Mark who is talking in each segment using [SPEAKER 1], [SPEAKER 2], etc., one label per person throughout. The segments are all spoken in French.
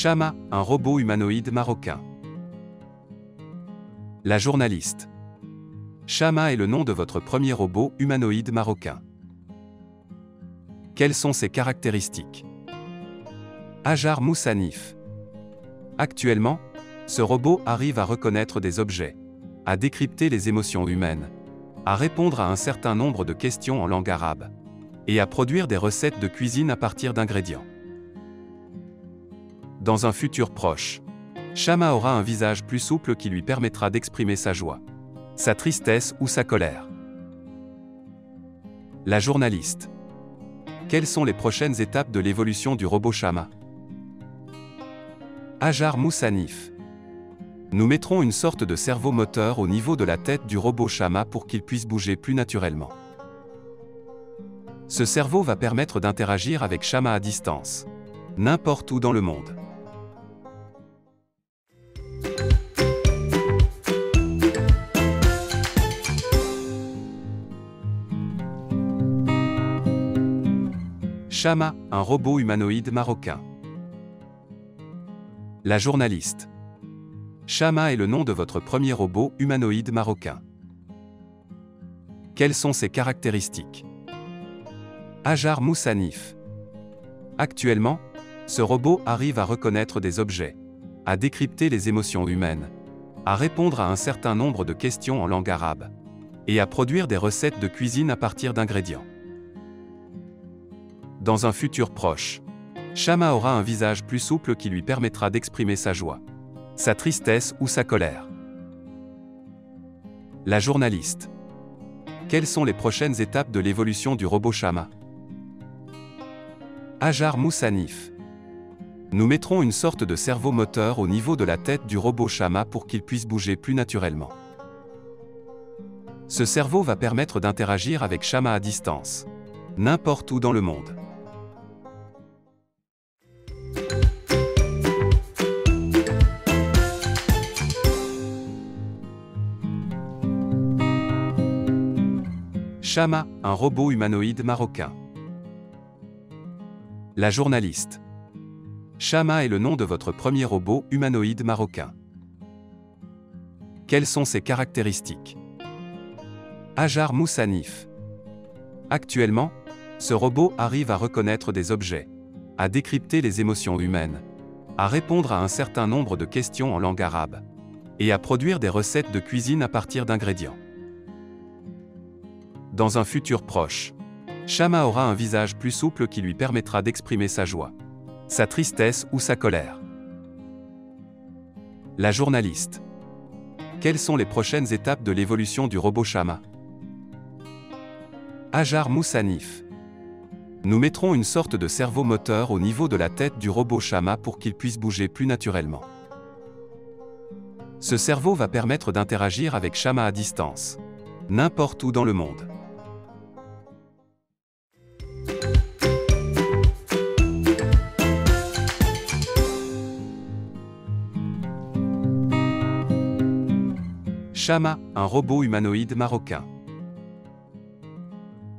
[SPEAKER 1] Chama, un robot humanoïde marocain. La journaliste. Chama est le nom de votre premier robot humanoïde marocain. Quelles sont ses caractéristiques? Hajar Moussanif. Actuellement, ce robot arrive à reconnaître des objets, à décrypter les émotions humaines, à répondre à un certain nombre de questions en langue arabe, et à produire des recettes de cuisine à partir d'ingrédients. Dans un futur proche, Chama aura un visage plus souple qui lui permettra d'exprimer sa joie, sa tristesse ou sa colère. La journaliste. Quelles sont les prochaines étapes de l'évolution du robot Chama? Hajar Moussanif. Nous mettrons une sorte de cerveau moteur au niveau de la tête du robot Chama pour qu'il puisse bouger plus naturellement. Ce cerveau va permettre d'interagir avec Chama à distance, n'importe où dans le monde. Chama, un robot humanoïde marocain. La journaliste. Chama est le nom de votre premier robot humanoïde marocain. Quelles sont ses caractéristiques? Hajar Moussanif. Actuellement, ce robot arrive à reconnaître des objets, à décrypter les émotions humaines, à répondre à un certain nombre de questions en langue arabe, et à produire des recettes de cuisine à partir d'ingrédients. Dans un futur proche, Chama aura un visage plus souple qui lui permettra d'exprimer sa joie, sa tristesse ou sa colère. La journaliste. Quelles sont les prochaines étapes de l'évolution du robot Chama? Hajar Moussanif. Nous mettrons une sorte de cerveau moteur au niveau de la tête du robot Chama pour qu'il puisse bouger plus naturellement. Ce cerveau va permettre d'interagir avec Chama à distance, n'importe où dans le monde. Chama, un robot humanoïde marocain. La journaliste. Chama est le nom de votre premier robot humanoïde marocain. Quelles sont ses caractéristiques? Hajar Moussanif. Actuellement, ce robot arrive à reconnaître des objets, à décrypter les émotions humaines, à répondre à un certain nombre de questions en langue arabe, et à produire des recettes de cuisine à partir d'ingrédients. Dans un futur proche, Chama aura un visage plus souple qui lui permettra d'exprimer sa joie, sa tristesse ou sa colère. La journaliste. Quelles sont les prochaines étapes de l'évolution du robot Chama? Hajar Moussanif. Nous mettrons une sorte de cerveau moteur au niveau de la tête du robot Chama pour qu'il puisse bouger plus naturellement. Ce cerveau va permettre d'interagir avec Chama à distance, n'importe où dans le monde. Chama, un robot humanoïde marocain.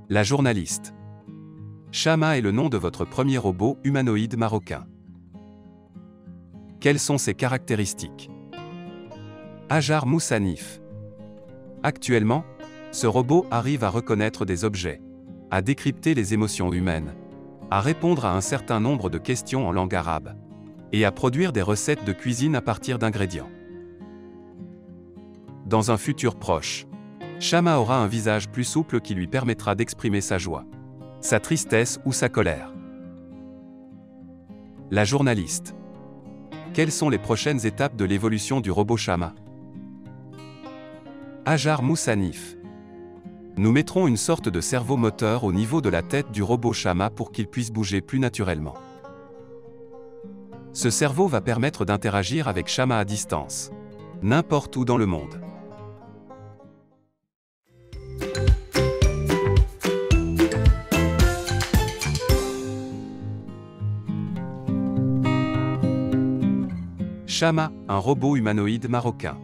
[SPEAKER 1] La journaliste. Chama est le nom de votre premier robot humanoïde marocain. Quelles sont ses caractéristiques? Hajar Moussanif. Actuellement, ce robot arrive à reconnaître des objets, à décrypter les émotions humaines, à répondre à un certain nombre de questions en langue arabe, et à produire des recettes de cuisine à partir d'ingrédients. Dans un futur proche, Chama aura un visage plus souple qui lui permettra d'exprimer sa joie, sa tristesse ou sa colère. La journaliste. Quelles sont les prochaines étapes de l'évolution du robot Chama? Hajar Moussanif. Nous mettrons une sorte de cerveau moteur au niveau de la tête du robot Chama pour qu'il puisse bouger plus naturellement. Ce cerveau va permettre d'interagir avec Chama à distance, n'importe où dans le monde. Chama, un robot humanoïde marocain.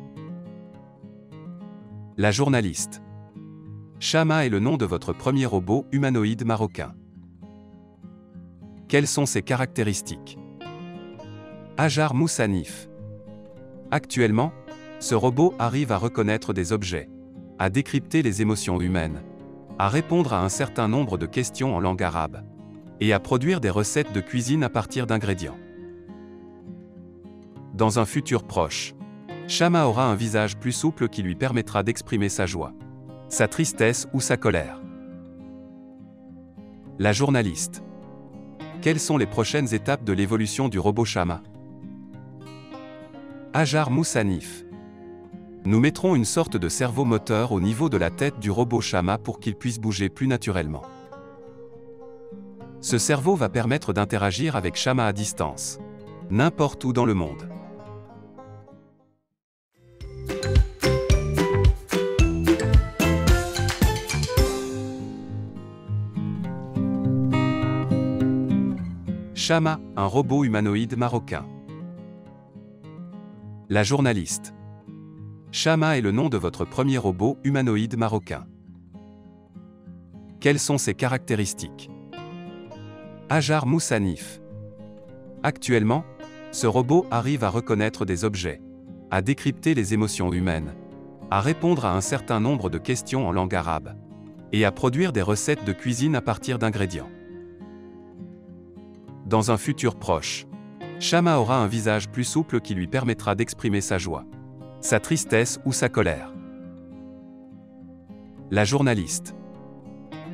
[SPEAKER 1] La journaliste. Chama est le nom de votre premier robot humanoïde marocain. Quelles sont ses caractéristiques? Hajar Moussanif. Actuellement, ce robot arrive à reconnaître des objets, à décrypter les émotions humaines, à répondre à un certain nombre de questions en langue arabe, et à produire des recettes de cuisine à partir d'ingrédients. Dans un futur proche, Shama aura un visage plus souple qui lui permettra d'exprimer sa joie, sa tristesse ou sa colère. La journaliste. Quelles sont les prochaines étapes de l'évolution du robot Shama? Hajar Moussanif. Nous mettrons une sorte de cerveau moteur au niveau de la tête du robot Shama pour qu'il puisse bouger plus naturellement. Ce cerveau va permettre d'interagir avec Shama à distance, n'importe où dans le monde. Shama, un robot humanoïde marocain. La journaliste. Shama est le nom de votre premier robot humanoïde marocain. Quelles sont ses caractéristiques? Hajar Moussanif. Actuellement, ce robot arrive à reconnaître des objets, à décrypter les émotions humaines, à répondre à un certain nombre de questions en langue arabe, et à produire des recettes de cuisine à partir d'ingrédients. Dans un futur proche, Shama aura un visage plus souple qui lui permettra d'exprimer sa joie, sa tristesse ou sa colère. La journaliste.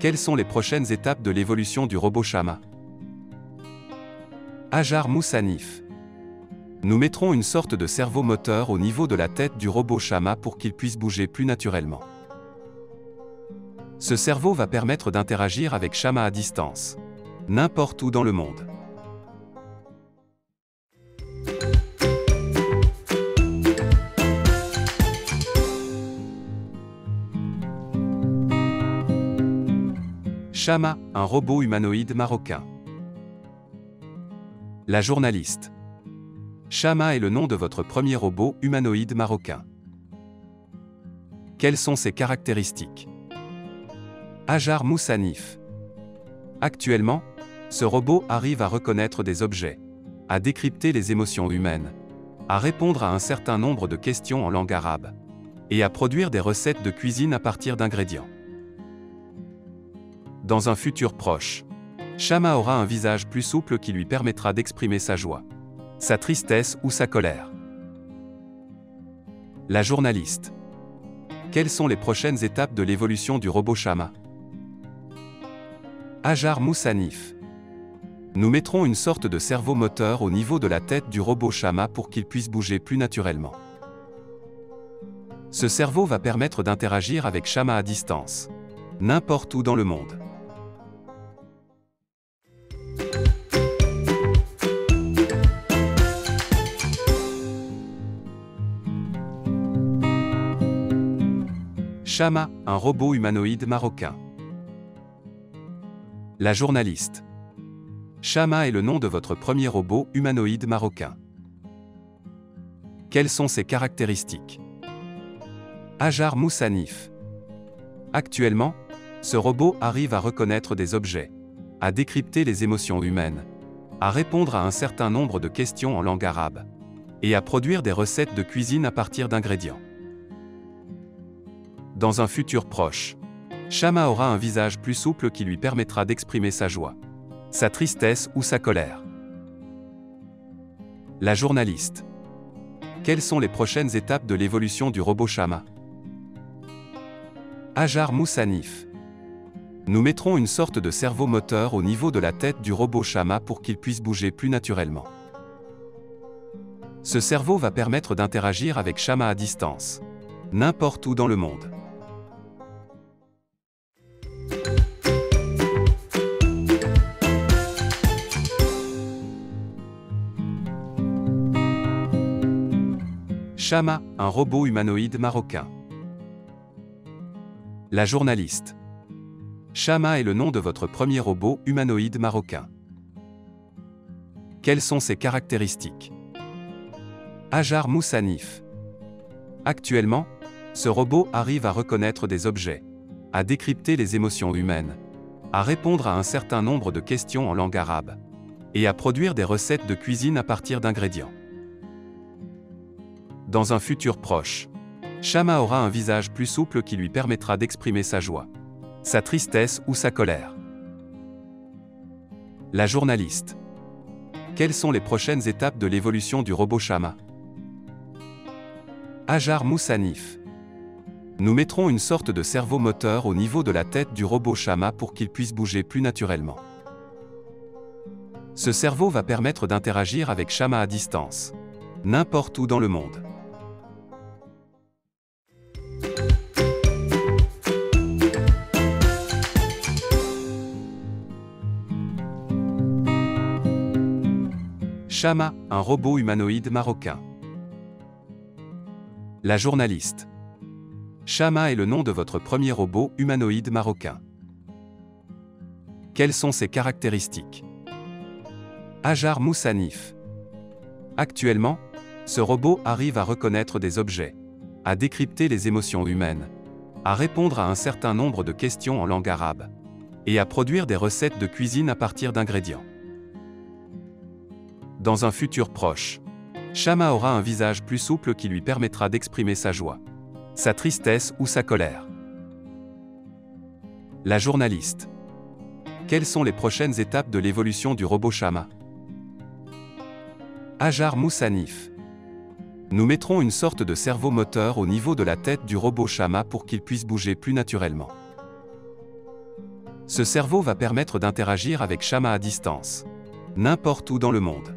[SPEAKER 1] Quelles sont les prochaines étapes de l'évolution du robot Shama? Hajar Moussanif. Nous mettrons une sorte de cerveau moteur au niveau de la tête du robot Shama pour qu'il puisse bouger plus naturellement. Ce cerveau va permettre d'interagir avec Shama à distance, n'importe où dans le monde. Shama, un robot humanoïde marocain. La journaliste. Shama est le nom de votre premier robot humanoïde marocain. Quelles sont ses caractéristiques? Hajar Moussanif. Actuellement, ce robot arrive à reconnaître des objets, à décrypter les émotions humaines, à répondre à un certain nombre de questions en langue arabe, et à produire des recettes de cuisine à partir d'ingrédients. Dans un futur proche, Shama aura un visage plus souple qui lui permettra d'exprimer sa joie, sa tristesse ou sa colère. La journaliste. Quelles sont les prochaines étapes de l'évolution du robot Shama? Hajar Moussanif. Nous mettrons une sorte de cerveau moteur au niveau de la tête du robot Shama pour qu'il puisse bouger plus naturellement. Ce cerveau va permettre d'interagir avec Shama à distance, n'importe où dans le monde. Shama, un robot humanoïde marocain. La journaliste. Shama est le nom de votre premier robot humanoïde marocain. Quelles sont ses caractéristiques? Hajar Moussanif. Actuellement, ce robot arrive à reconnaître des objets, à décrypter les émotions humaines, à répondre à un certain nombre de questions en langue arabe, et à produire des recettes de cuisine à partir d'ingrédients. Dans un futur proche, Shama aura un visage plus souple qui lui permettra d'exprimer sa joie, sa tristesse ou sa colère. La journaliste. Quelles sont les prochaines étapes de l'évolution du robot Shama? Hajar Moussanif. Nous mettrons une sorte de cerveau moteur au niveau de la tête du robot Shama pour qu'il puisse bouger plus naturellement. Ce cerveau va permettre d'interagir avec Shama à distance, n'importe où dans le monde.
[SPEAKER 2] Et à produire des recettes de cuisine à partir d'ingrédients. Dans un futur proche, Shama aura un visage plus souple qui lui permettra d'exprimer sa joie, sa tristesse ou sa colère. La journaliste. Quelles sont les prochaines étapes de l'évolution du robot Shama? Hajar Moussanif. Nous mettrons une sorte de cerveau moteur au niveau de la tête du robot Shama pour qu'il puisse bouger plus naturellement. Ce cerveau va permettre d'interagir avec Shama à distance, n'importe où dans le monde. Shama, un robot humanoïde marocain. La journaliste. Shama est le nom de votre premier robot humanoïde marocain. Quelles sont ses caractéristiques? Hajar Moussanif. Actuellement, ce robot arrive à reconnaître des objets, à décrypter les émotions humaines, à répondre à un certain nombre de questions en langue arabe, et à produire des recettes de cuisine à partir d'ingrédients.
[SPEAKER 1] Dans un futur proche, Shama aura un visage plus souple qui lui permettra d'exprimer sa joie, sa tristesse ou sa colère. La journaliste. Quelles sont les prochaines étapes de l'évolution du robot Shama? Hajar Moussanif. Nous mettrons une sorte de cerveau moteur au niveau de la tête du robot Shama pour qu'il puisse bouger plus naturellement. Ce cerveau va permettre d'interagir avec Shama à distance, n'importe où dans le monde. Shama, un robot humanoïde marocain. La journaliste. Shama est le nom de votre premier robot humanoïde marocain. Quelles sont ses caractéristiques? Hajar Moussanif. Actuellement, ce robot arrive à reconnaître des objets, à décrypter les émotions humaines, à répondre à un certain nombre de questions en langue arabe, et à produire des recettes de cuisine à partir d'ingrédients. Dans un futur proche, Shama aura un visage plus souple qui lui permettra d'exprimer sa joie, sa tristesse ou sa colère. La journaliste. Quelles sont les prochaines étapes de l'évolution du robot Shama? Hajar Moussanif. Nous mettrons une sorte de cerveau moteur au niveau de la tête du robot Shama pour qu'il puisse bouger plus naturellement. Ce cerveau va permettre d'interagir avec Shama à distance, n'importe où dans le monde.